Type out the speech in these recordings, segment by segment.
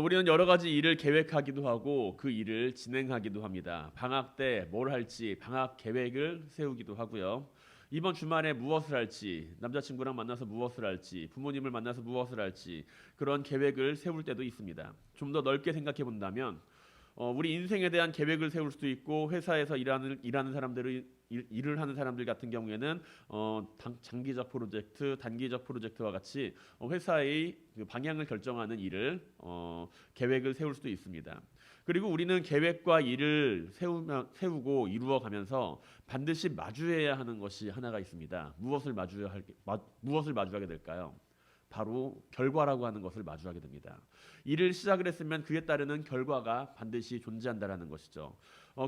우리는 여러 가지 일을 계획하기도 하고 그 일을 진행하기도 합니다. 방학 때 뭘 할지 방학 계획을 세우기도 하고요. 이번 주말에 무엇을 할지, 남자친구랑 만나서 무엇을 할지, 부모님을 만나서 무엇을 할지 그런 계획을 세울 때도 있습니다. 좀 더 넓게 생각해 본다면 우리 인생에 대한 계획을 세울 수도 있고 회사에서 일하는 사람들을 일을 하는 사람들 같은 경우에는 장기적 프로젝트, 단기적 프로젝트와 같이 회사의 그 방향을 결정하는 일을 계획을 세울 수도 있습니다. 그리고 우리는 계획과 일을 세우고 이루어가면서 반드시 마주해야 하는 것이 하나가 있습니다. 무엇을 마주하게 될까요? 바로 결과라고 하는 것을 마주하게 됩니다. 일을 시작을 했으면 그에 따르는 결과가 반드시 존재한다라는 것이죠.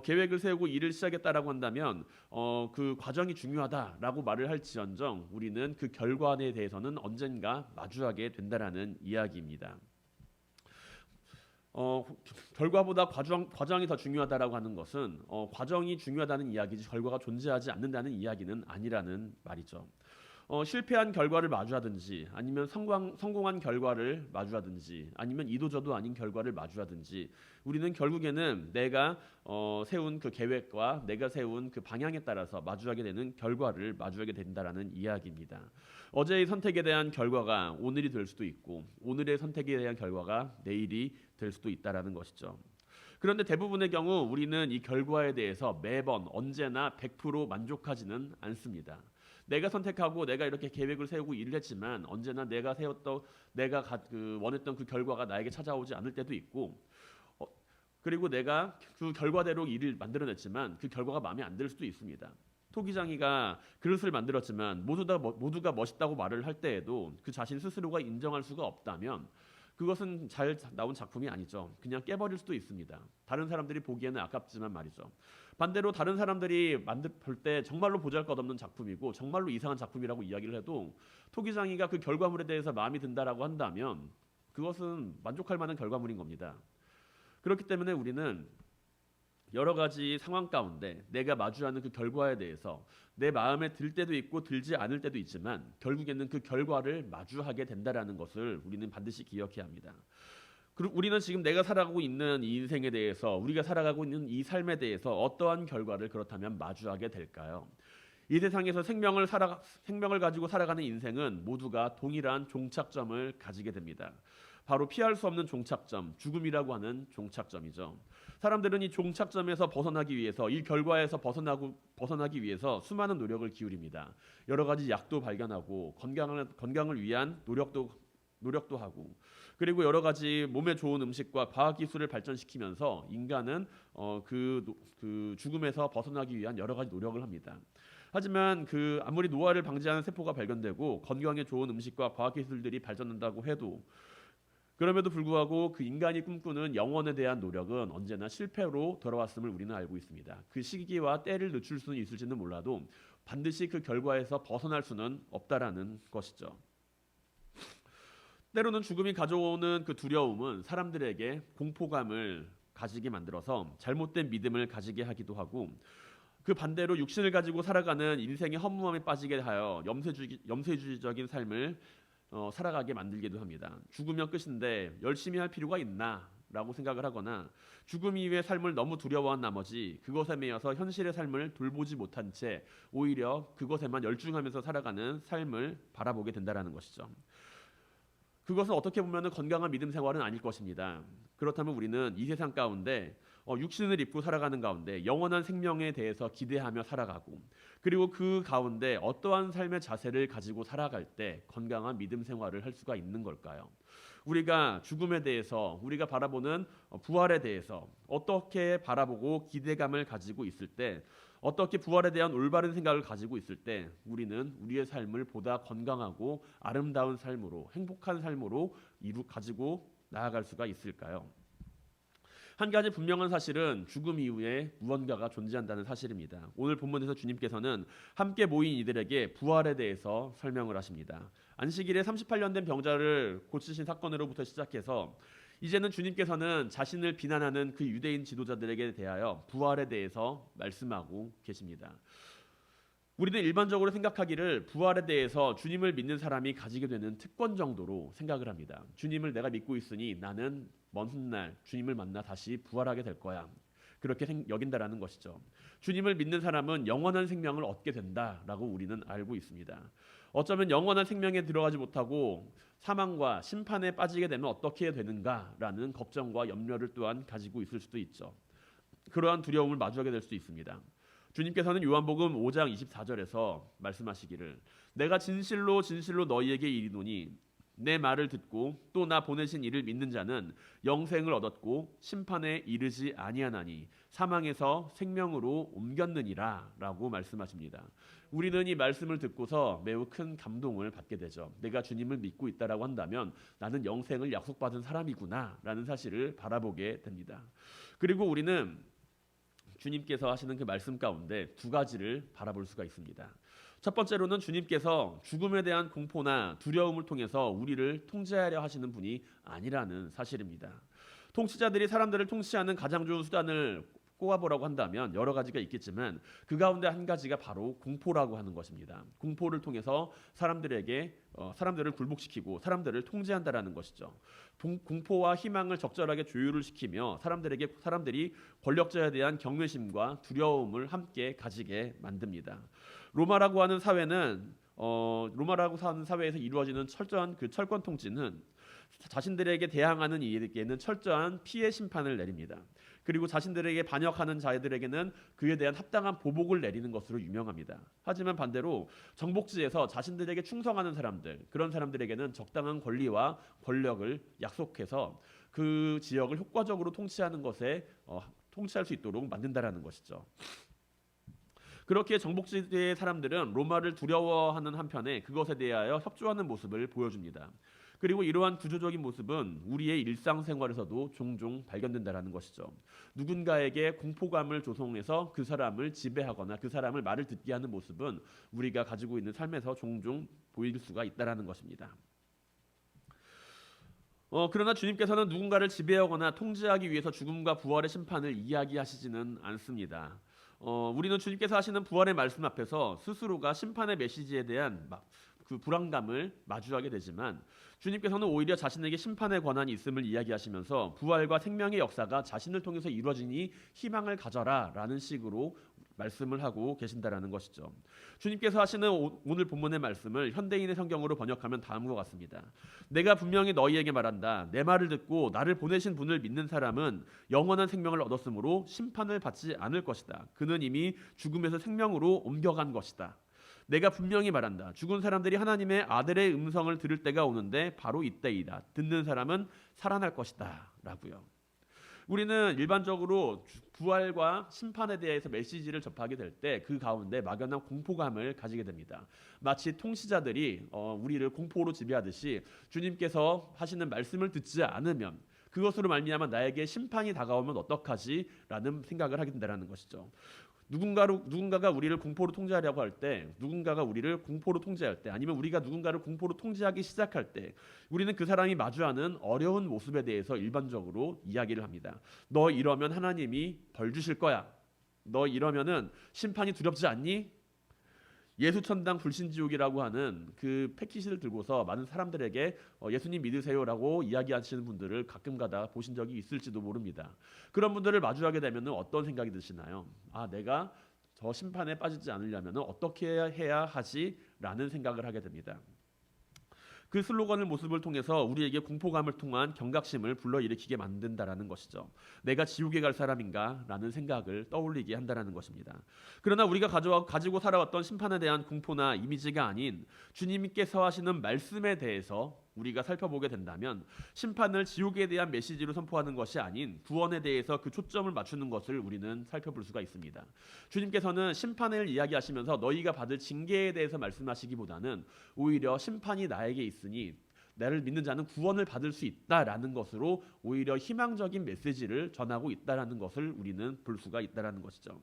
계획을 세우고 일을 시작했다라고 한다면 그 과정이 중요하다라고 말을 할지언정 우리는 그 결과에 대해서는 언젠가 마주하게 된다라는 이야기입니다. 결과보다 과정이 더 중요하다라고 하는 것은 과정이 중요하다는 이야기지 결과가 존재하지 않는다는 이야기는 아니라는 말이죠. 실패한 결과를 마주하든지 아니면 성공한 결과를 마주하든지 아니면 이도저도 아닌 결과를 마주하든지 우리는 결국에는 내가 세운 그 계획과 내가 세운 그 방향에 따라서 마주하게 되는 결과를 마주하게 된다라는 이야기입니다. 어제의 선택에 대한 결과가 오늘이 될 수도 있고 오늘의 선택에 대한 결과가 내일이 될 수도 있다라는 것이죠. 그런데 대부분의 경우 우리는 이 결과에 대해서 매번 언제나 100% 만족하지는 않습니다. 내가 선택하고 내가 이렇게 계획을 세우고 일을 했지만 언제나 내가 원했던 그 결과가 나에게 찾아오지 않을 때도 있고 그리고 내가 그 결과대로 일을 만들어냈지만 그 결과가 마음에 안 들 수도 있습니다. 토기장이가 그릇을 만들었지만 모두가 멋있다고 말을 할 때에도 그 자신 스스로가 인정할 수가 없다면 그것은 잘 나온 작품이 아니죠. 그냥 깨버릴 수도 있습니다. 다른 사람들이 보기에는 아깝지만 말이죠. 반대로 다른 사람들이 볼 때 정말로 보잘것없는 작품이고 정말로 이상한 작품이라고 이야기를 해도 토기장이가 그 결과물에 대해서 마음이 든다라고 한다면 그것은 만족할 만한 결과물인 겁니다. 그렇기 때문에 우리는 여러 가지 상황 가운데 내가 마주하는 그 결과에 대해서 내 마음에 들 때도 있고 들지 않을 때도 있지만 결국에는 그 결과를 마주하게 된다라는 것을 우리는 반드시 기억해야 합니다. 그리고 우리는 지금 내가 살아가고 있는 이 인생에 대해서 우리가 살아가고 있는 이 삶에 대해서 어떠한 결과를 그렇다면 마주하게 될까요? 이 세상에서 생명을 가지고 살아가는 인생은 모두가 동일한 종착점을 가지게 됩니다. 바로 피할 수 없는 종착점, 죽음이라고 하는 종착점이죠. 사람들은 이 종착점에서 벗어나기 위해서 이 결과에서 벗어나기 위해서 수많은 노력을 기울입니다. 여러 가지 약도 발견하고 건강을 위한 노력도 하고 그리고 여러 가지 몸에 좋은 음식과 과학 기술을 발전시키면서 인간은 그 죽음에서 벗어나기 위한 여러 가지 노력을 합니다. 하지만 아무리 노화를 방지하는 세포가 발견되고 건강에 좋은 음식과 과학 기술들이 발전한다고 해도 그럼에도 불구하고 그 인간이 꿈꾸는 영원에 대한 노력은 언제나 실패로 돌아왔음을 우리는 알고 있습니다. 그 시기와 때를 늦출 수는 있을지는 몰라도 반드시 그 결과에서 벗어날 수는 없다라는 것이죠. 때로는 죽음이 가져오는 그 두려움은 사람들에게 공포감을 가지게 만들어서 잘못된 믿음을 가지게 하기도 하고 그 반대로 육신을 가지고 살아가는 인생의 허무함에 빠지게 하여 염세주의적인 삶을 살아가게 만들기도 합니다. 죽으면 끝인데 열심히 할 필요가 있나? 라고 생각을 하거나 죽음 이후의 삶을 너무 두려워한 나머지 그것에 매여서 현실의 삶을 돌보지 못한 채 오히려 그것에만 열중하면서 살아가는 삶을 바라보게 된다는 것이죠. 그것은 어떻게 보면 건강한 믿음 생활은 아닐 것입니다. 그렇다면 우리는 이 세상 가운데 육신을 입고 살아가는 가운데 영원한 생명에 대해서 기대하며 살아가고 그리고 그 가운데 어떠한 삶의 자세를 가지고 살아갈 때 건강한 믿음 생활을 할 수가 있는 걸까요? 우리가 죽음에 대해서 우리가 바라보는 부활에 대해서 어떻게 바라보고 기대감을 가지고 있을 때 어떻게 부활에 대한 올바른 생각을 가지고 있을 때 우리는 우리의 삶을 보다 건강하고 아름다운 삶으로 행복한 삶으로 가지고 나아갈 수가 있을까요? 한 가지 분명한 사실은 죽음 이후에 무언가가 존재한다는 사실입니다. 오늘 본문에서 주님께서는 함께 모인 이들에게 부활에 대해서 설명을 하십니다. 안식일에 38년 된 병자를 고치신 사건으로부터 시작해서 이제는 주님께서는 자신을 비난하는 그 유대인 지도자들에게 대하여 부활에 대해서 말씀하고 계십니다. 우리는 일반적으로 생각하기를 부활에 대해서 주님을 믿는 사람이 가지게 되는 특권 정도로 생각을 합니다. 주님을 내가 믿고 있으니 나는 먼 훗날 주님을 만나 다시 부활하게 될 거야. 그렇게 여긴다라는 것이죠. 주님을 믿는 사람은 영원한 생명을 얻게 된다라고 우리는 알고 있습니다. 어쩌면 영원한 생명에 들어가지 못하고 사망과 심판에 빠지게 되면 어떻게 되는가라는 걱정과 염려를 또한 가지고 있을 수도 있죠. 그러한 두려움을 마주하게 될 수도 있습니다. 주님께서는 요한복음 5장 24절에서 말씀하시기를 내가 진실로 진실로 너희에게 이르노니 내 말을 듣고 또 나 보내신 이를 믿는 자는 영생을 얻었고 심판에 이르지 아니하나니 사망에서 생명으로 옮겼느니라 라고 말씀하십니다. 우리는 이 말씀을 듣고서 매우 큰 감동을 받게 되죠. 내가 주님을 믿고 있다라고 한다면 나는 영생을 약속받은 사람이구나 라는 사실을 바라보게 됩니다. 그리고 우리는 주님께서 하시는 그 말씀 가운데 두 가지를 바라볼 수가 있습니다. 첫 번째로는 주님께서 죽음에 대한 공포나 두려움을 통해서 우리를 통제하려 하시는 분이 아니라는 사실입니다. 통치자들이 사람들을 통치하는 가장 좋은 수단을 꼽아보라고 한다면 여러 가지가 있겠지만 그 가운데 한 가지가 바로 공포라고 하는 것입니다. 공포를 통해서 사람들을 굴복시키고 사람들을 통제한다라는 것이죠. 공포와 희망을 적절하게 조율을 시키며 사람들이 권력자에 대한 경외심과 두려움을 함께 가지게 만듭니다. 로마라고 하는 사회에서 이루어지는 철저한 그 철권 통치는 자신들에게 대항하는 이에게는 철저한 피해 심판을 내립니다. 그리고 자신들에게 반역하는 자들에게는 그에 대한 합당한 보복을 내리는 것으로 유명합니다. 하지만 반대로 정복지에서 자신들에게 충성하는 사람들, 그런 사람들에게는 적당한 권리와 권력을 약속해서 그 지역을 효과적으로 통치할 수 있도록 만든다라는 것이죠. 그렇게 정복지대의 사람들은 로마를 두려워하는 한편에 그것에 대하여 협조하는 모습을 보여줍니다. 그리고 이러한 구조적인 모습은 우리의 일상생활에서도 종종 발견된다는 것이죠. 누군가에게 공포감을 조성해서 그 사람을 지배하거나 그 사람을 말을 듣게 하는 모습은 우리가 가지고 있는 삶에서 종종 보일 수가 있다는 것입니다. 그러나 주님께서는 누군가를 지배하거나 통제하기 위해서 죽음과 부활의 심판을 이야기하시지는 않습니다. 우리는 주님께서 하시는 부활의 말씀 앞에서 스스로가 심판의 메시지에 대한 그 불안감을 마주하게 되지만 주님께서는 오히려 자신에게 심판의 권한이 있음을 이야기하시면서 부활과 생명의 역사가 자신을 통해서 이루어지니 희망을 가져라 라는 식으로 말씀을 하고 계신다라는 것이죠. 주님께서 하시는 오늘 본문의 말씀을 현대인의 성경으로 번역하면 다음과 같습니다. 내가 분명히 너희에게 말한다. 내 말을 듣고 나를 보내신 분을 믿는 사람은 영원한 생명을 얻었으므로 심판을 받지 않을 것이다. 그는 이미 죽음에서 생명으로 옮겨간 것이다. 내가 분명히 말한다. 죽은 사람들이 하나님의 아들의 음성을 들을 때가 오는데 바로 이때이다. 듣는 사람은 살아날 것이다. 라고요. 우리는 일반적으로 부활과 심판에 대해서 메시지를 접하게 될 때 그 가운데 막연한 공포감을 가지게 됩니다. 마치 통치자들이 우리를 공포로 지배하듯이 주님께서 하시는 말씀을 듣지 않으면 그것으로 말미암아 나에게 심판이 다가오면 어떡하지? 라는 생각을 하게 된다는 것이죠. 누군가가 우리를 공포로 통제하려고 할 때, 누군가가 우리를 공포로 통제할 때, 아니면 우리가 누군가를 공포로 통제하기 시작할 때 우리는 그 사람이 마주하는 어려운 모습에 대해서 일반적으로 이야기를 합니다. 너 이러면 하나님이 벌 주실 거야. 너 이러면은 심판이 두렵지 않니? 예수천당 불신지옥이라고 하는 그 패키지를 들고서 많은 사람들에게 예수님 믿으세요라고 이야기하시는 분들을 가끔가다 보신 적이 있을지도 모릅니다. 그런 분들을 마주하게 되면 어떤 생각이 드시나요? 내가 저 심판에 빠지지 않으려면 어떻게 해야 하지? 라는 생각을 하게 됩니다. 그 슬로건의 모습을 통해서 우리에게 공포감을 통한 경각심을 불러일으키게 만든다라는 것이죠. 내가 지옥에 갈 사람인가? 라는 생각을 떠올리게 한다라는 것입니다. 그러나 우리가 가지고 살아왔던 심판에 대한 공포나 이미지가 아닌 주님께서 하시는 말씀에 대해서 우리가 살펴보게 된다면 심판을 지옥에 대한 메시지로 선포하는 것이 아닌 구원에 대해서 그 초점을 맞추는 것을 우리는 살펴볼 수가 있습니다. 주님께서는 심판을 이야기하시면서 너희가 받을 징계에 대해서 말씀하시기보다는 오히려 심판이 나에게 있으니 나를 믿는 자는 구원을 받을 수 있다라는 것으로 오히려 희망적인 메시지를 전하고 있다라는 것을 우리는 볼 수가 있다라는 것이죠.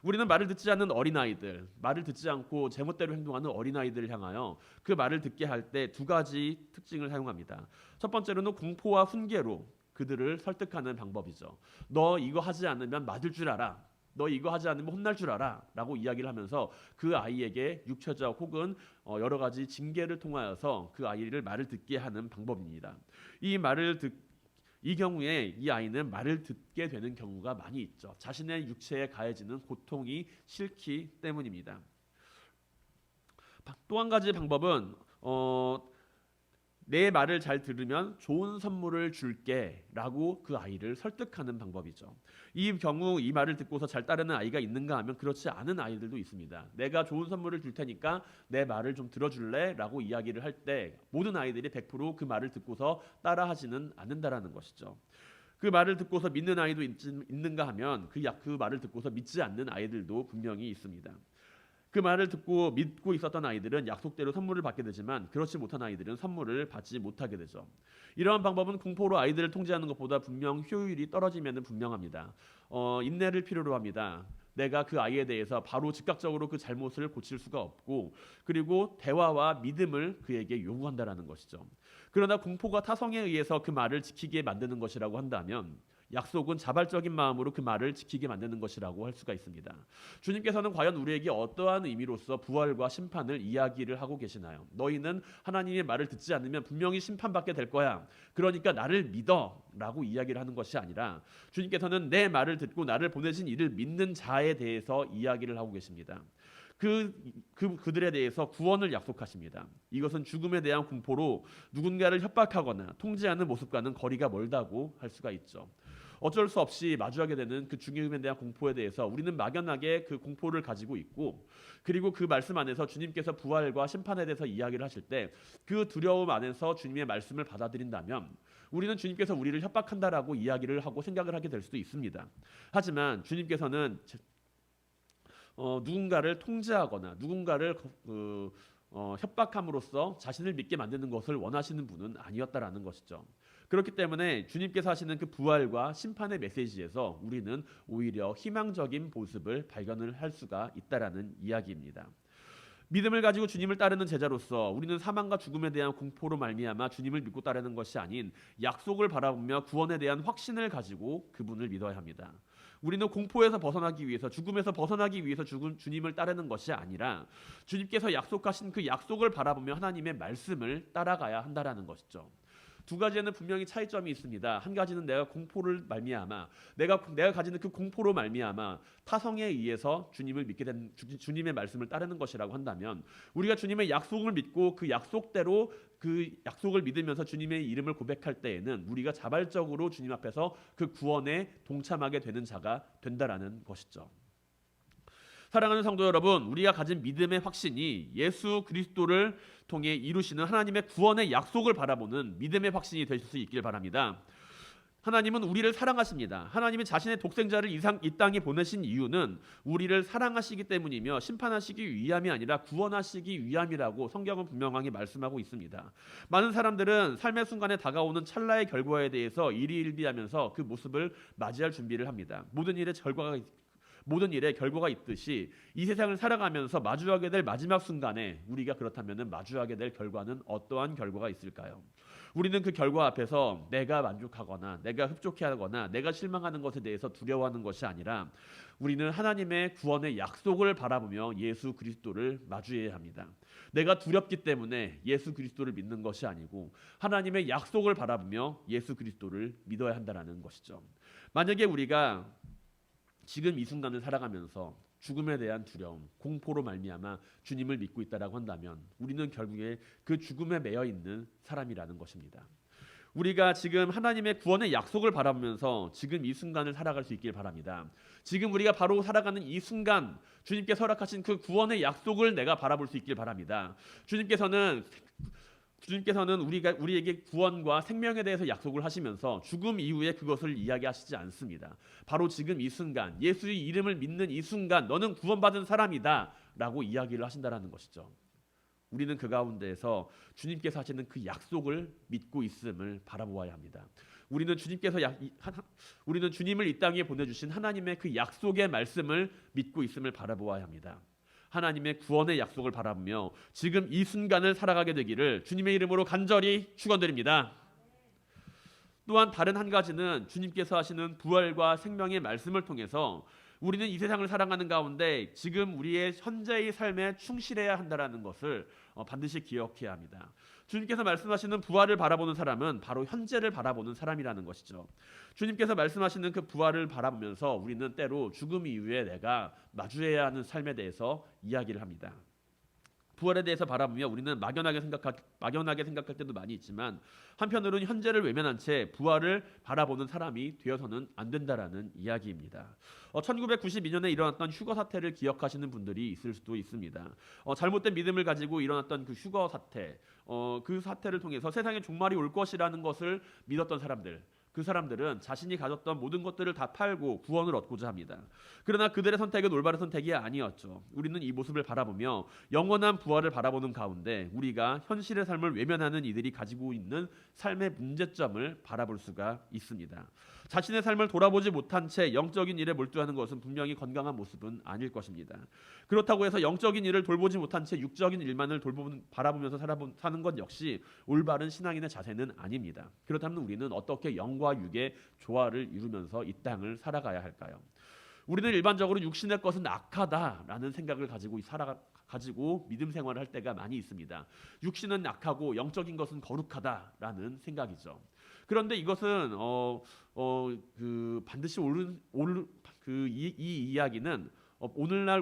우리는 말을 듣지 않는 어린아이들, 말을 듣지 않고 제멋대로 행동하는 어린아이들을 향하여 그 말을 듣게 할 때 두 가지 특징을 사용합니다. 첫 번째로는 공포와 훈계로 그들을 설득하는 방법이죠. 너 이거 하지 않으면 맞을 줄 알아. 너 이거 하지 않으면 혼날 줄 알아 라고 이야기를 하면서 그 아이에게 육체적 혹은 여러 가지 징계를 통하여서 그 아이를 말을 듣게 하는 방법입니다. 이 경우에 이 아이는 말을 듣게 되는 경우가 많이 있죠. 자신의 육체에 가해지는 고통이 싫기 때문입니다. 또 한 가지 방법은 내 말을 잘 들으면 좋은 선물을 줄게 라고 그 아이를 설득하는 방법이죠. 이 경우 이 말을 듣고서 잘 따르는 아이가 있는가 하면 그렇지 않은 아이들도 있습니다. 내가 좋은 선물을 줄 테니까 내 말을 좀 들어줄래? 라고 이야기를 할 때 모든 아이들이 100% 그 말을 듣고서 따라하지는 않는다라는 것이죠. 그 말을 듣고서 믿는 아이도 있는가 하면 그 말을 듣고서 믿지 않는 아이들도 분명히 있습니다. 그 말을 듣고 믿고 있었던 아이들은 약속대로 선물을 받게 되지만 그렇지 못한 아이들은 선물을 받지 못하게 되죠. 이러한 방법은 공포로 아이들을 통제하는 것보다 분명 효율이 떨어지면 분명합니다. 인내를 필요로 합니다. 내가 그 아이에 대해서 바로 즉각적으로 그 잘못을 고칠 수가 없고 그리고 대화와 믿음을 그에게 요구한다라는 것이죠. 그러나 공포가 타성에 의해서 그 말을 지키게 만드는 것이라고 한다면 약속은 자발적인 마음으로 그 말을 지키게 만드는 것이라고 할 수가 있습니다. 주님께서는 과연 우리에게 어떠한 의미로서 부활과 심판을 이야기를 하고 계시나요? 너희는 하나님의 말을 듣지 않으면 분명히 심판받게 될 거야. 그러니까 나를 믿어 라고 이야기를 하는 것이 아니라 주님께서는 내 말을 듣고 나를 보내신 이를 믿는 자에 대해서 이야기를 하고 계십니다. 그들에 대해서 구원을 약속하십니다. 이것은 죽음에 대한 공포로 누군가를 협박하거나 통제하는 모습과는 거리가 멀다고 할 수가 있죠. 어쩔 수 없이 마주하게 되는 그 죽음에 대한 공포에 대해서 우리는 막연하게 그 공포를 가지고 있고 그리고 그 말씀 안에서 주님께서 부활과 심판에 대해서 이야기를 하실 때 그 두려움 안에서 주님의 말씀을 받아들인다면 우리는 주님께서 우리를 협박한다라고 이야기를 하고 생각을 하게 될 수도 있습니다. 하지만 주님께서는 누군가를 통제하거나 누군가를 협박함으로써 자신을 믿게 만드는 것을 원하시는 분은 아니었다라는 것이죠. 그렇기 때문에 주님께서 하시는 그 부활과 심판의 메시지에서 우리는 오히려 희망적인 모습을 발견을 할 수가 있다라는 이야기입니다. 믿음을 가지고 주님을 따르는 제자로서 우리는 사망과 죽음에 대한 공포로 말미암아 주님을 믿고 따르는 것이 아닌 약속을 바라보며 구원에 대한 확신을 가지고 그분을 믿어야 합니다. 우리는 공포에서 벗어나기 위해서 죽음에서 벗어나기 위해서 주님을 따르는 것이 아니라 주님께서 약속하신 그 약속을 바라보며 하나님의 말씀을 따라가야 한다라는 것이죠. 두 가지에는 분명히 차이점이 있습니다. 한 가지는 내가 공포를 말미암아 내가 가지는 그 공포로 말미암아 타성에 의해서 주님을 믿게 된 주님의 말씀을 따르는 것이라고 한다면 우리가 주님의 약속을 믿고 그 약속대로 그 약속을 믿으면서 주님의 이름을 고백할 때에는 우리가 자발적으로 주님 앞에서 그 구원에 동참하게 되는 자가 된다라는 것이죠. 사랑하는 성도 여러분, 우리가 가진 믿음의 확신이 예수 그리스도를 통해 이루시는 하나님의 구원의 약속을 바라보는 믿음의 확신이 되실 수 있길 바랍니다. 하나님은 우리를 사랑하십니다. 하나님이 자신의 독생자를 이 땅에 보내신 이유는 우리를 사랑하시기 때문이며 심판하시기 위함이 아니라 구원하시기 위함이라고 성경은 분명하게 말씀하고 있습니다. 많은 사람들은 삶의 순간에 다가오는 찰나의 결과에 대해서 일희일비하면서 그 모습을 맞이할 준비를 합니다. 모든 일에 결과가 있듯이 이 세상을 살아가면서 마주하게 될 마지막 순간에 우리가 그렇다면 마주하게 될 결과는 어떠한 결과가 있을까요? 우리는 그 결과 앞에서 내가 만족하거나 내가 흡족해하거나 내가 실망하는 것에 대해서 두려워하는 것이 아니라 우리는 하나님의 구원의 약속을 바라보며 예수 그리스도를 마주해야 합니다. 내가 두렵기 때문에 예수 그리스도를 믿는 것이 아니고 하나님의 약속을 바라보며 예수 그리스도를 믿어야 한다는 것이죠. 만약에 우리가 지금 이 순간을 살아가면서 죽음에 대한 두려움, 공포로 말미암아 주님을 믿고 있다라고 한다면 우리는 결국에 그 죽음에 매여 있는 사람이라는 것입니다. 우리가 지금 하나님의 구원의 약속을 바라보면서 지금 이 순간을 살아갈 수 있길 바랍니다. 지금 우리가 바로 살아가는 이 순간 주님께서 허락하신 그 구원의 약속을 내가 바라볼 수 있길 바랍니다. 주님께서는 우리에게 구원과 생명에 대해서 약속을 하시면서 죽음 이후에 그것을 이야기하시지 않습니다. 바로 지금 이 순간, 예수의 이름을 믿는 이 순간 너는 구원받은 사람이다 라고 이야기를 하신다는 것이죠. 우리는 그 가운데에서 주님께서 하시는 그 약속을 믿고 있음을 바라보아야 합니다. 우리는 주님을 이 땅에 보내주신 하나님의 그 약속의 말씀을 믿고 있음을 바라보아야 합니다. 하나님의 구원의 약속을 바라보며 지금 이 순간을 살아가게 되기를 주님의 이름으로 간절히 축원드립니다. 또한 다른 한 가지는 주님께서 하시는 부활과 생명의 말씀을 통해서 우리는 이 세상을 살아가는 가운데 지금 우리의 현재의 삶에 충실해야 한다는 것을 반드시 기억해야 합니다. 주님께서 말씀하시는 부활을 바라보는 사람은 바로 현재를 바라보는 사람이라는 것이죠. 주님께서 말씀하시는 그 부활을 바라보면서 우리는 때로 죽음 이후에 내가 마주해야 하는 삶에 대해서 이야기를 합니다. 부활에 대해서 바라보며 우리는 막연하게 생각할 때도 많이 있지만, 한편으로는 현재를 외면한 채 부활을 바라보는 사람이 되어서는 안 된다라는 이야기입니다. 1992년에 일어났던 휴거 사태를 기억하시는 분들이 있을 수도 있습니다. 잘못된 믿음을 가지고 일어났던 그 휴거 사태, 그 사태를 통해서 세상에 종말이 올 것이라는 것을 믿었던 사람들, 그 사람들은 자신이 가졌던 모든 것들을 다 팔고 구원을 얻고자 합니다. 그러나 그들의 선택은 올바른 선택이 아니었죠. 우리는 이 모습을 바라보며 영원한 부활을 바라보는 가운데 우리가 현실의 삶을 외면하는 이들이 가지고 있는 삶의 문제점을 바라볼 수가 있습니다. 자신의 삶을 돌아보지 못한 채 영적인 일에 몰두하는 것은 분명히 건강한 모습은 아닐 것입니다. 그렇다고 해서 영적인 일을 돌보지 못한 채 육적인 일만을 바라보면서 사는 것 역시 올바른 신앙인의 자세는 아닙니다. 그렇다면 우리는 어떻게 영과 육의 조화를 이루면서 이 땅을 살아가야 할까요? 우리는 일반적으로 육신의 것은 악하다라는 생각을 가지고 믿음 생활을 할 때가 많이 있습니다. 육신은 악하고 영적인 것은 거룩하다라는 생각이죠. 그런데 이것은 반드시 이 이야기는 오늘날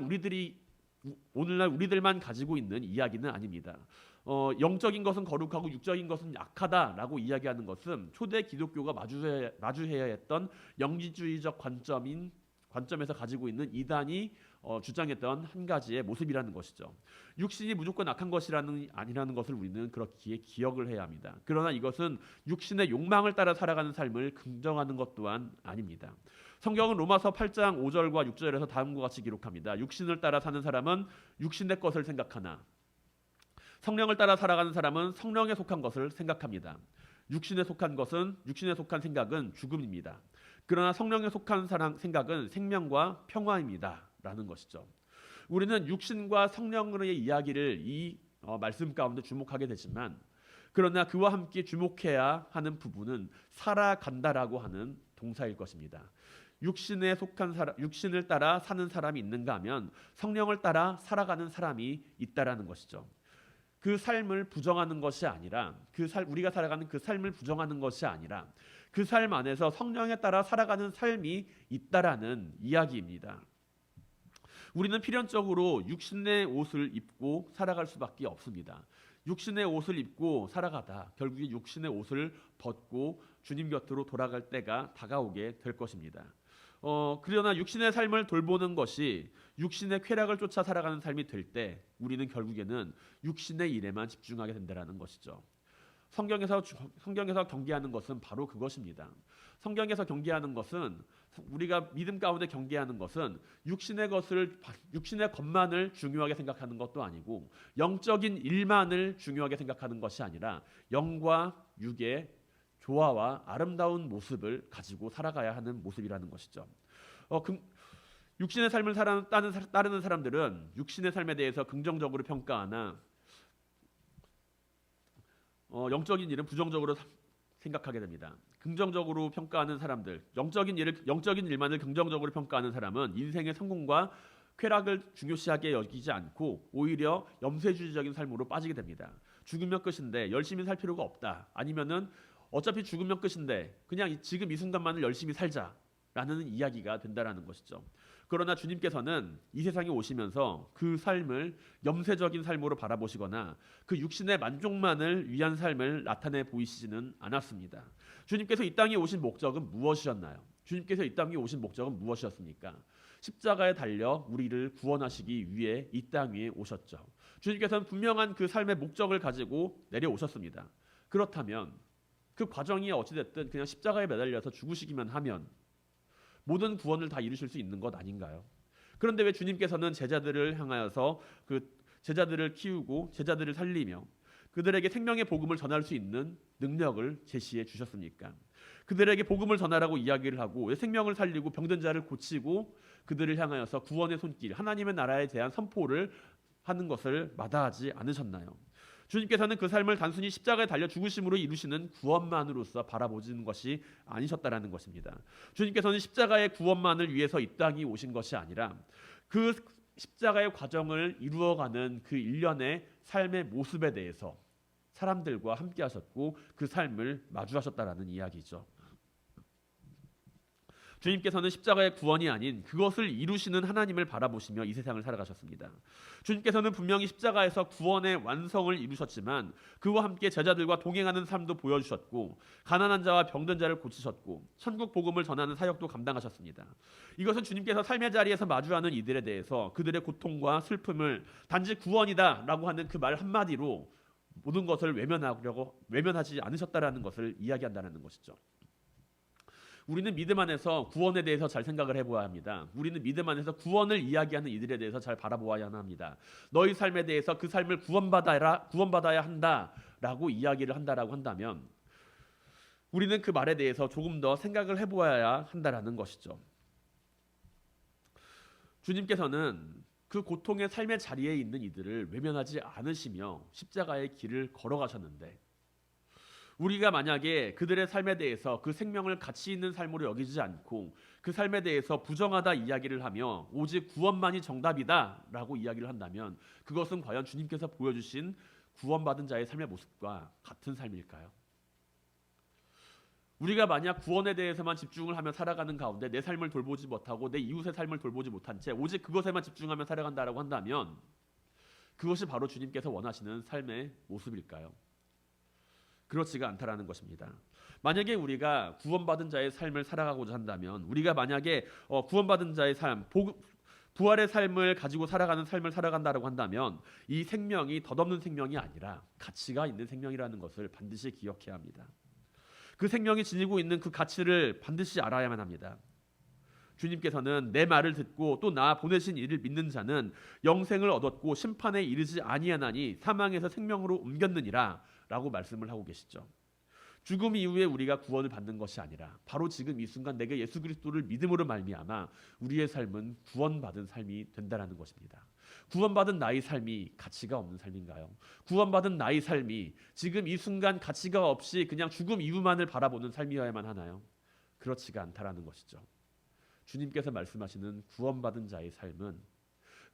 우리들만 가지고 있는 이야기는 아닙니다. 영적인 것은 거룩하고 육적인 것은 약하다라고 이야기하는 것은 초대 기독교가 마주해야 했던 영지주의적 관점에서 가지고 있는 이단이 주장했던 한 가지의 모습이라는 것이죠. 육신이 무조건 악한 것이라는 아니라는 것을 우리는 그렇게 기억을 해야 합니다. 그러나 이것은 육신의 욕망을 따라 살아가는 삶을 긍정하는 것 또한 아닙니다. 성경은 로마서 8장 5절과 6절에서 다음과 같이 기록합니다. 육신을 따라 사는 사람은 육신의 것을 생각하나 성령을 따라 살아가는 사람은 성령에 속한 것을 생각합니다. 육신에 속한 생각은 죽음입니다. 그러나 성령에 속한 생각은 생명과 평화입니다. 라는 것이죠. 우리는 육신과 성령의 이야기를 이 말씀 가운데 주목하게 되지만, 그러나 그와 함께 주목해야 하는 부분은 살아간다라고 하는 동사일 것입니다. 육신을 따라 사는 사람이 있는가 하면 성령을 따라 살아가는 사람이 있다라는 것이죠. 그 삶을 부정하는 것이 아니라 우리가 살아가는 그 삶을 부정하는 것이 아니라 그 삶 안에서 성령에 따라 살아가는 삶이 있다라는 이야기입니다. 우리는 필연적으로 육신의 옷을 입고 살아갈 수밖에 없습니다. 육신의 옷을 입고 살아가다 결국에 육신의 옷을 벗고 주님 곁으로 돌아갈 때가 다가오게 될 것입니다. 그러나 육신의 삶을 돌보는 것이 육신의 쾌락을 쫓아 살아가는 삶이 될 때 우리는 결국에는 육신의 일에만 집중하게 된다는 것이죠. 성경에서 경계하는 것은 바로 그것입니다. 성경에서 경계하는 것은, 우리가 믿음 가운데 경계하는 것은 육신의 것만을 중요하게 생각하는 것도 아니고 영적인 일만을 중요하게 생각하는 것이 아니라 영과 육의 조화와 아름다운 모습을 가지고 살아가야 하는 모습이라는 것이죠. 육신의 삶을 따르는 사람들은 육신의 삶에 대해서 긍정적으로 평가하나 영적인 일은 부정적으로 생각하게 됩니다. 긍정적으로 평가하는 사람들, 영적인 일만을 긍정적으로 평가하는 사람은 인생의 성공과 쾌락을 중요시하게 여기지 않고 오히려 염세주의적인 삶으로 빠지게 됩니다. 죽으면 끝인데 열심히 살 필요가 없다. 아니면은 어차피 죽으면 끝인데 그냥 지금 이 순간만을 열심히 살자라는 이야기가 된다라는 것이죠. 그러나 주님께서는 이 세상에 오시면서 그 삶을 염세적인 삶으로 바라보시거나 그 육신의 만족만을 위한 삶을 나타내 보이시지는 않았습니다. 주님께서 이 땅에 오신 목적은 무엇이었나요? 주님께서 이 땅에 오신 목적은 무엇이었습니까? 십자가에 달려 우리를 구원하시기 위해 이 땅 위에 오셨죠. 주님께서는 분명한 그 삶의 목적을 가지고 내려오셨습니다. 그렇다면 그 과정이 어찌됐든 그냥 십자가에 매달려서 죽으시기만 하면 모든 구원을 다 이루실 수 있는 것 아닌가요? 그런데 왜 주님께서는 제자들을 향하여서 그 제자들을 키우고 제자들을 살리며 그들에게 생명의 복음을 전할 수 있는 능력을 제시해 주셨습니까? 그들에게 복음을 전하라고 이야기를 하고 생명을 살리고 병든 자를 고치고 그들을 향하여서 구원의 손길, 하나님의 나라에 대한 선포를 하는 것을 마다하지 않으셨나요? 주님께서는 그 삶을 단순히 십자가에 달려 죽으심으로 이루시는 구원만으로서 바라보시는 것이 아니셨다라는 것입니다. 주님께서는 십자가의 구원만을 위해서 이 땅에 오신 것이 아니라 그 십자가의 과정을 이루어가는 그 일련의 삶의 모습에 대해서 사람들과 함께 하셨고 그 삶을 마주하셨다라는 이야기죠. 주님께서는 십자가의 구원이 아닌 그것을 이루시는 하나님을 바라보시며 이 세상을 살아가셨습니다. 주님께서는 분명히 십자가에서 구원의 완성을 이루셨지만 그와 함께 제자들과 동행하는 삶도 보여주셨고 가난한 자와 병든 자를 고치셨고 천국 복음을 전하는 사역도 감당하셨습니다. 이것은 주님께서 삶의 자리에서 마주하는 이들에 대해서 그들의 고통과 슬픔을 단지 구원이다라고 하는 그 말 한마디로 모든 것을 외면하지 않으셨다라는 것을 이야기한다는 것이죠. 우리는 믿음 안에서 구원에 대해서 잘 생각을 해보아야 합니다. 우리는 믿음 안에서 구원을 이야기하는 이들에 대해서 잘 바라보아야 합니다. 너희 삶에 대해서 그 삶을 구원받아야 한다라고 이야기를 한다라고 한다면 우리는 그 말에 대해서 조금 더 생각을 해보아야 한다라는 것이죠. 주님께서는 그 고통의 삶의 자리에 있는 이들을 외면하지 않으시며 십자가의 길을 걸어가셨는데 우리가 만약에 그들의 삶에 대해서 그 생명을 가치 있는 삶으로 여기지 않고 그 삶에 대해서 부정하다 이야기를 하며 오직 구원만이 정답이다라고 이야기를 한다면 그것은 과연 주님께서 보여주신 구원받은 자의 삶의 모습과 같은 삶일까요? 우리가 만약 구원에 대해서만 집중을 하며 살아가는 가운데 내 삶을 돌보지 못하고 내 이웃의 삶을 돌보지 못한 채 오직 그것에만 집중하며 살아간다라고 한다면 그것이 바로 주님께서 원하시는 삶의 모습일까요? 그렇지가 않다라는 것입니다. 만약에 우리가 구원받은 자의 삶을 살아가고자 한다면 우리가 만약에 구원받은 자의 삶, 부활의 삶을 가지고 살아가는 삶을 살아간다라고 한다면 이 생명이 덧없는 생명이 아니라 가치가 있는 생명이라는 것을 반드시 기억해야 합니다. 그 생명이 지니고 있는 그 가치를 반드시 알아야만 합니다. 주님께서는 내 말을 듣고 또 나 보내신 이를 믿는 자는 영생을 얻었고 심판에 이르지 아니하나니 사망에서 생명으로 옮겼느니라 라고 말씀을 하고 계시죠. 죽음 이후에 우리가 구원을 받는 것이 아니라 바로 지금 이 순간 내가 예수 그리스도를 믿음으로 말미암아 우리의 삶은 구원받은 삶이 된다라는 것입니다. 구원받은 나의 삶이 가치가 없는 삶인가요? 구원받은 나의 삶이 지금 이 순간 가치가 없이 그냥 죽음 이후만을 바라보는 삶이어야만 하나요? 그렇지가 않다라는 것이죠. 주님께서 말씀하시는 구원받은 자의 삶은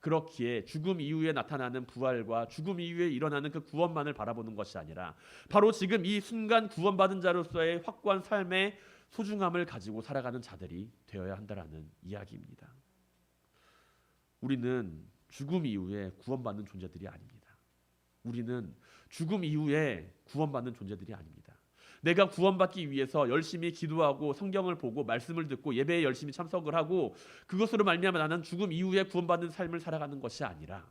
그렇기에 죽음 이후에 나타나는 부활과 죽음 이후에 일어나는 그 구원만을 바라보는 것이 아니라 바로 지금 이 순간 구원받은 자로서의 확고한 삶의 소중함을 가지고 살아가는 자들이 되어야 한다라는 이야기입니다. 우리는 죽음 이후에 구원받는 존재들이 아닙니다. 우리는 죽음 이후에 구원받는 존재들이 아닙니다. 내가 구원받기 위해서 열심히 기도하고 성경을 보고 말씀을 듣고 예배에 열심히 참석을 하고 그것으로 말미암아 나는 죽음 이후에 구원받는 삶을 살아가는 것이 아니라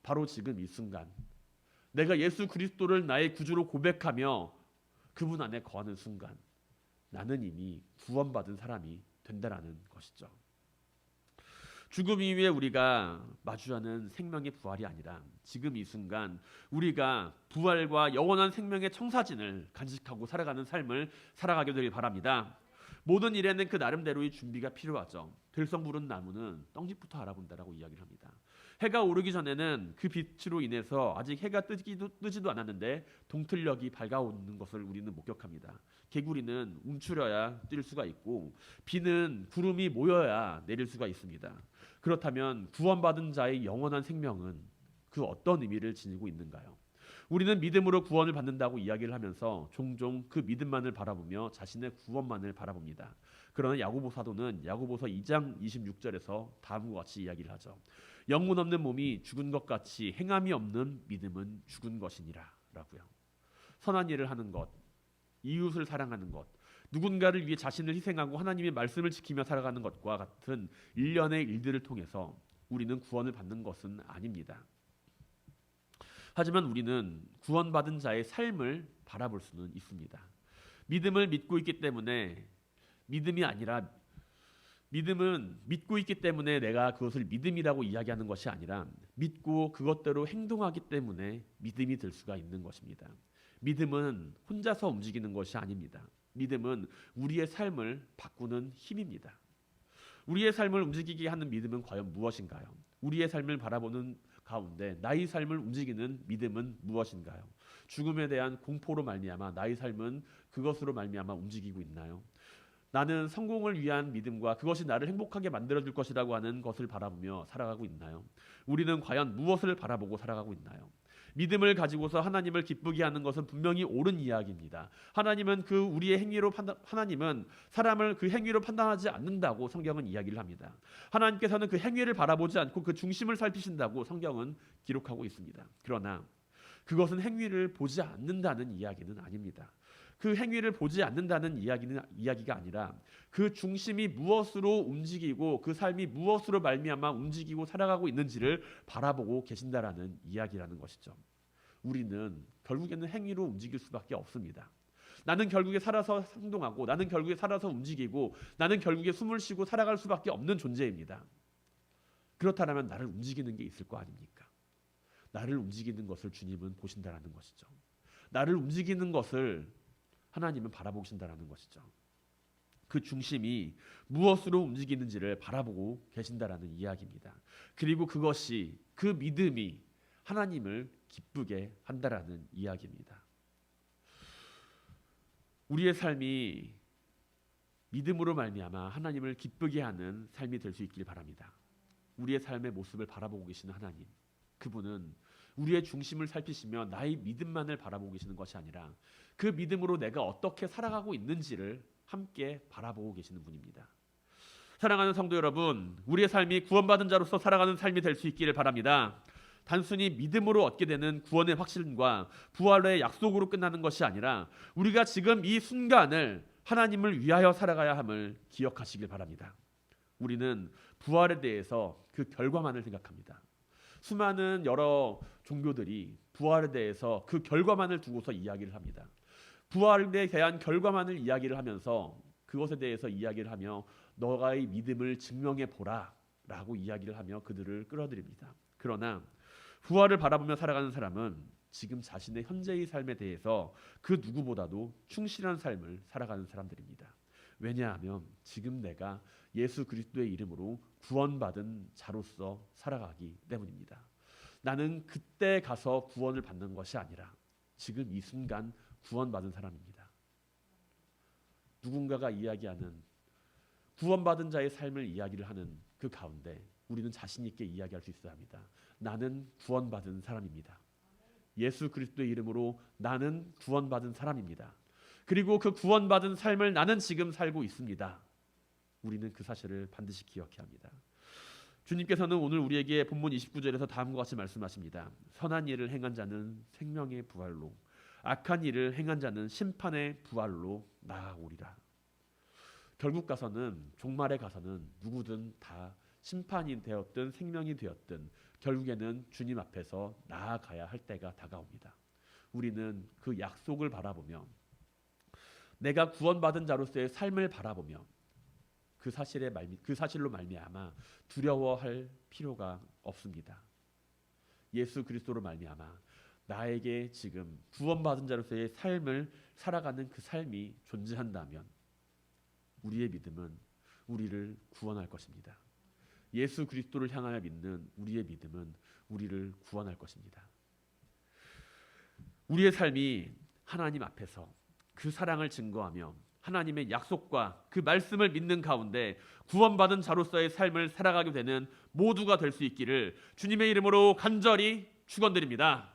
바로 지금 이 순간 내가 예수 그리스도를 나의 구주로 고백하며 그분 안에 거하는 순간 나는 이미 구원받은 사람이 된다라는 것이죠. 죽음 이후에 우리가 마주하는 생명의 부활이 아니라 지금 이 순간 우리가 부활과 영원한 생명의 청사진을 간직하고 살아가는 삶을 살아가게 되길 바랍니다. 모든 일에는 그 나름대로의 준비가 필요하죠. 들성 부른 나무는 떡잎부터 알아본다라고 이야기를 합니다. 해가 오르기 전에는 그 빛으로 인해서 아직 해가 뜨지도 않았는데 동틀녘이 밝아오는 것을 우리는 목격합니다. 개구리는 움츠려야 뛸 수가 있고 비는 구름이 모여야 내릴 수가 있습니다. 그렇다면 구원받은 자의 영원한 생명은 그 어떤 의미를 지니고 있는가요? 우리는 믿음으로 구원을 받는다고 이야기를 하면서 종종 그 믿음만을 바라보며 자신의 구원만을 바라봅니다. 그러나 야고보 사도는 야고보서 2장 26절에서 다음과 같이 이야기를 하죠. 영문 없는 몸이 죽은 것 같이 행함이 없는 믿음은 죽은 것이니라 라고요. 선한 일을 하는 것, 이웃을 사랑하는 것, 누군가를 위해 자신을 희생하고 하나님의 말씀을 지키며 살아가는 것과 같은 일련의 일들을 통해서 우리는 구원을 받는 것은 아닙니다. 하지만 우리는 구원받은 자의 삶을 바라볼 수는 있습니다. 믿음을 믿고 있기 때문에 믿음이 아니라 믿음은 믿고 있기 때문에 내가 그것을 믿음이라고 이야기하는 것이 아니라 믿고 그것대로 행동하기 때문에 믿음이 될 수가 있는 것입니다. 믿음은 혼자서 움직이는 것이 아닙니다. 믿음은 우리의 삶을 바꾸는 힘입니다. 우리의 삶을 움직이게 하는 믿음은 과연 무엇인가요? 우리의 삶을 바라보는 가운데 나의 삶을 움직이는 믿음은 무엇인가요? 죽음에 대한 공포로 말미암아 나의 삶은 그것으로 말미암아 움직이고 있나요? 나는 성공을 위한 믿음과 그것이 나를 행복하게 만들어줄 것이라고 하는 것을 바라보며 살아가고 있나요? 우리는 과연 무엇을 바라보고 살아가고 있나요? 믿음을 가지고서 하나님을 기쁘게 하는 것은 분명히 옳은 이야기입니다. 하나님은 하나님은 사람을 그 행위로 판단하지 않는다고 성경은 이야기를 합니다. 하나님께서는 그 행위를 바라보지 않고 그 중심을 살피신다고 성경은 기록하고 있습니다. 그러나 그것은 행위를 보지 않는다는 이야기는 아닙니다. 그 행위를 보지 않는다는 이야기가 아니라 그 중심이 무엇으로 움직이고 그 삶이 무엇으로 말미암아 움직이고 살아가고 있는지를 바라보고 계신다라는 이야기라는 것이죠. 우리는 결국에는 행위로 움직일 수밖에 없습니다. 나는 결국에 살아서 행동하고 나는 결국에 살아서 움직이고 나는 결국에 숨을 쉬고 살아갈 수밖에 없는 존재입니다. 그렇다면 나를 움직이는 게 있을 거 아닙니까? 나를 움직이는 것을 주님은 보신다라는 것이죠. 나를 움직이는 것을 하나님은 바라보신다라는 것이죠. 그 중심이 무엇으로 움직이는지를 바라보고 계신다라는 이야기입니다. 그리고 그것이 그 믿음이 하나님을 기쁘게 한다라는 이야기입니다. 우리의 삶이 믿음으로 말미암아 하나님을 기쁘게 하는 삶이 될 수 있길 바랍니다. 우리의 삶의 모습을 바라보고 계시는 하나님, 그분은 우리의 중심을 살피시며 나의 믿음만을 바라보고 계시는 것이 아니라 그 믿음으로 내가 어떻게 살아가고 있는지를 함께 바라보고 계시는 분입니다. 사랑하는 성도 여러분, 우리의 삶이 구원받은 자로서 살아가는 삶이 될 수 있기를 바랍니다. 단순히 믿음으로 얻게 되는 구원의 확신과 부활의 약속으로 끝나는 것이 아니라 우리가 지금 이 순간을 하나님을 위하여 살아가야 함을 기억하시길 바랍니다. 우리는 부활에 대해서 그 결과만을 생각합니다. 수많은 여러 종교들이 부활에 대해서 그 결과만을 두고서 이야기를 합니다. 부활에 대한 결과만을 이야기를 하면서 그것에 대해서 이야기를 하며 너가의 믿음을 증명해 보라 라고 이야기를 하며 그들을 끌어들입니다. 그러나 부활을 바라보며 살아가는 사람은 지금 자신의 현재의 삶에 대해서 그 누구보다도 충실한 삶을 살아가는 사람들입니다. 왜냐하면 지금 내가 예수 그리스도의 이름으로 구원받은 자로서 살아가기 때문입니다. 나는 그때 가서 구원을 받는 것이 아니라 지금 이 순간 구원받은 사람입니다. 누군가가 이야기하는 구원받은 자의 삶을 이야기를 하는 그 가운데 우리는 자신 있게 이야기할 수 있어야 합니다. 나는 구원받은 사람입니다. 예수 그리스도의 이름으로 나는 구원받은 사람입니다. 그리고 그 구원받은 삶을 나는 지금 살고 있습니다. 우리는 그 사실을 반드시 기억해야 합니다. 주님께서는 오늘 우리에게 본문 29절에서 다음과 같이 말씀하십니다. 선한 일을 행한 자는 생명의 부활로, 악한 일을 행한 자는 심판의 부활로 나아오리라. 결국 가서는, 종말에 가서는 누구든 다 심판이 되었든 생명이 되었든 결국에는 주님 앞에서 나아가야 할 때가 다가옵니다. 우리는 그 약속을 바라보며 내가 구원받은 자로서의 삶을 바라보며 그 사실로 말미암아 두려워할 필요가 없습니다. 예수 그리스도로 말미암아 나에게 지금 구원받은 자로서의 삶을 살아가는 그 삶이 존재한다면 우리의 믿음은 우리를 구원할 것입니다. 예수 그리스도를 향하여 믿는 우리의 믿음은 우리를 구원할 것입니다. 우리의 삶이 하나님 앞에서 그 사랑을 증거하며 하나님의 약속과 그 말씀을 믿는 가운데 구원받은 자로서의 삶을 살아가게 되는 모두가 될 수 있기를 주님의 이름으로 간절히 축원드립니다.